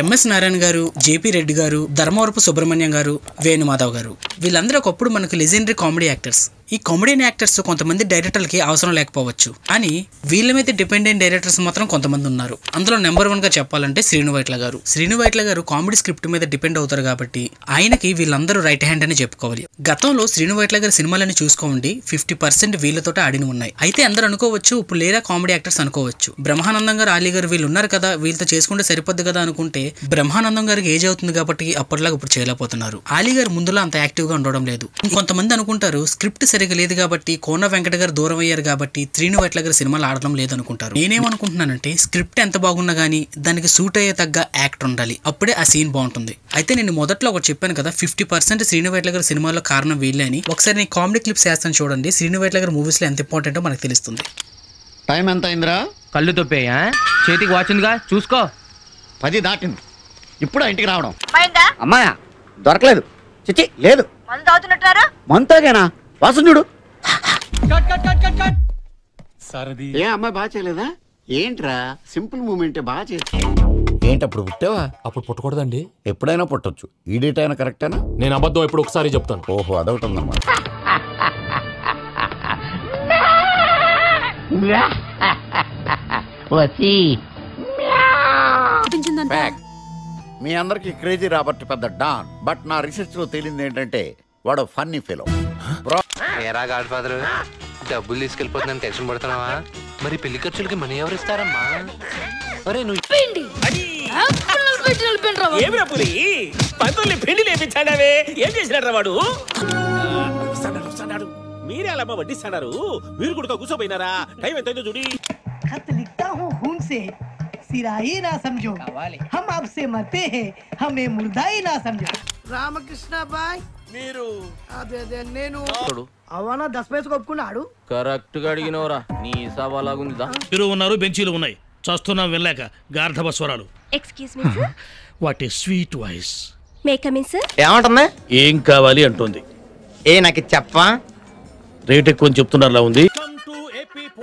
MS Narayana గారు, JP Reddy గారు, ధర్మవరపు సుబ్రహ్మణ్యం గారు, వేణుమాధవ్ గారు వీళ్ళందరూ ఒకప్పుడు మనకు లెజెండరీ కామెడీ యాక్టర్స్. ఈ కామెడీ యాక్టర్స్ కొంతమంది డైరెక్టర్లకి అవసరం లేకపోవచ్చు, కానీ వీళ్ళ మీద డిపెండెంట్ డైరెక్టర్స్ మాత్రం కొంతమంది ఉన్నారు. అందులో నెంబర్ 1 గా చెప్పాలంటే శ్రీను వైట్ల గారు. శ్రీను వైట్ల గారు కామెడీ స్క్రిప్ట్ మీద డిపెండ్ అవుతారు కాబట్టి ఆయనకి వీళ్ళందరూ రైట్ హ్యాండ్ అని చెప్పుకోవాలి. గతంలో శ్రీను వైట్ల గారి సినిమాలని చూసుకోండి 50% వీళ్ళతో ఆడిన ఉన్నాయి. అయితే అందరూ అనుకోవచ్చు ఇప్పుడు లేరా కామెడీ యాక్టర్స్ అనుకోవచ్చు. బ్రహ్మానందం గారు, ఆలీ గారు వీళ్ళు ఉన్నారు కదా, వీళ్ళతో చేసుకుంటే సరిపోద్ది కదా అనుకుంటే బ్రహ్మానందం గారికి ఏజ్ అవుతుంది కాబట్టి అప్పటిలాగా ఇప్పుడు చేయలేకపోతున్నారు. ఆలీ గారు ముందులో అంత యాక్టివ్ గా ఉండడం లేదు. ఇంకొంతమంది అనుకుంటారు స్క్రిప్ట్ సరిగా లేదు కాబట్టి, కోన వెంకట గారు దూరం అయ్యారు కాబట్టి శ్రీను వైట్ల గారి సినిమాలు ఆడడం లేదనుకుంటారు. నేనేమనుకుంటున్నానంటే స్క్రిప్ట్ ఎంత బాగున్నా గానీ దానికి సూట్ అయ్యే తగ్గ యాక్టర్ ఉండాలి, అప్పుడే ఆ సీన్ బాగుంటుంది. అయితే నేను మొదట్లో ఒకటి చెప్పాను కదా 50% శ్రీను వైట్ల గారి సినిమాలో కారణం వీళ్ళే అని. ఒకసారి నేను కామెడీ క్లిప్స్ వేస్తాను చూడండి, శ్రీను వైట్ల గారి మూవీస్ లో ఎంత ఇంపార్టెంటో మనకు తెలుస్తుంది. టైం ఎంత అయిందిరా? కళ్ళు తొప్పేయా? చేతికి వాచిందిగా చూసుకో. 10 దాటింది. ఇప్పుడు ఇంటికి రావడం అమ్మాయా దొరకలేదు. చిచ్చి లేదు. మంతాగేనా? వాసన చూడు. ఏ అమ్మాయి బాగా చేయలేదా? ఏంట్రా సింపుల్ మూమెంట్ బాగా చేస్తా. ఏంటి అప్పుడు పుట్టావా? అప్పుడు పుట్టకూడదండి. ఎప్పుడైనా పుట్టొచ్చు. ఈ డేట్ అయినా కరెక్టేనా? నేను అబద్ధం ఎప్పుడు ఒకసారి చెప్తాను. ఓహో అదొకటి ఉందన్నమాట. మీ అందరికి క్రేజీ రాబర్ట్ పెద్ద డాన్, బట్ నా రీసెర్చ్ లో తేలింది ఏంటంటే వాడు ఫన్నీ ఫెలో. ఏరా గాడ్ ఫాదర్, డబ్బులు తీసుకెళ్ళిపోతున్నాను టెన్షన్ పడుతున్నావా? మరి పెళ్లి ఖర్చులకి మనీ ఎవరు ఇస్తారమ్మా? అరే నువ్వు మీరే అలా వడ్డిస్తాడారు. మీరు కూడా కూర్చోపోయినారా? టైం ఎంతైందో చూడి. सिराही ना समझो, हम आपसे मरते हैं, हमें मुर्दा ही ना समझो. రామకృష్ణ బాయ్ మీరు అదే నేను అవనా 10 పైసలు ఒప్పుకున్నాడు. కరెక్ట్ గా అడిగినవరా, నీ సవాలాగుందిదా. మీరు ఉన్నారు, బెంచీలు ఉన్నాయి, చూస్తున్నాం వెళ్ళాక గార్ధబ స్వరాలు. Excuse me sir. What a sweet voice. May come in sir. ఏమంటుంది? ఏం కావాలి అంటుంది. నాకు చెప్పా. రేట్ ఎక్కువ చెప్తున్నారులా ఉంది.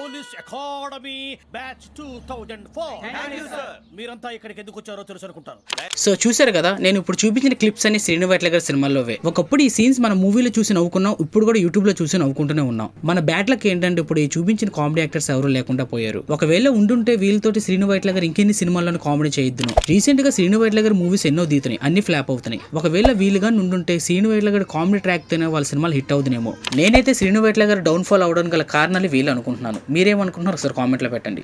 Police academy batch 2004. మీరంతా ఇక్కడికి ఎందుకు వచ్చారో తెలుసు అనుకుంటాను. సో చూసారు కదా, నేను ఇప్పుడు చూపించిన క్లిప్స్ అన్ని శ్రీను వైట్ల గారి సినిమాల్లోవే. ఒకప్పుడు ఈ సీన్స్ మన మూవీలో చూసి నవ్వుకున్నాం, ఇప్పుడు కూడా యూట్యూబ్ లో చూసి నవ్వుకుంటూనే ఉన్నాం. మన బ్యాడ్ లక్ ఏంటంటే ఇప్పుడు ఈ చూపించిన కామెడీ యాక్టర్స్ ఎవరు లేకుండా పోయారు. ఒకవేళ ఉండుంటే వీళ్ళతోటి శ్రీను వైట్ల గారు ఇంకెన్ని సినిమాల్లోనూ కామెడీ చేయొద్దును. రీసెంట్ గా శ్రీను వైట్ల గారి మూవీస్ ఎన్నో తీతున్నాయి, అన్ని ఫ్లాప్ అవుతున్నాయి. ఒకవేళ వీళ్ళుగా ఉండుంటే శ్రీను వైట్ల గారి కామెడీ ట్రాక్ తోనే వాళ్ళ సినిమాలు హిట్ అవుతుందేమో. నేనైతే శ్రీను వైట్ల గారు డౌన్ ఫాల్ అవడానికి గల కారణాలు వీళ్ళు అనుకుంటున్నాను. మీరేమనుకుంటున్నారు ఒకసారి కామెంట్లో పెట్టండి.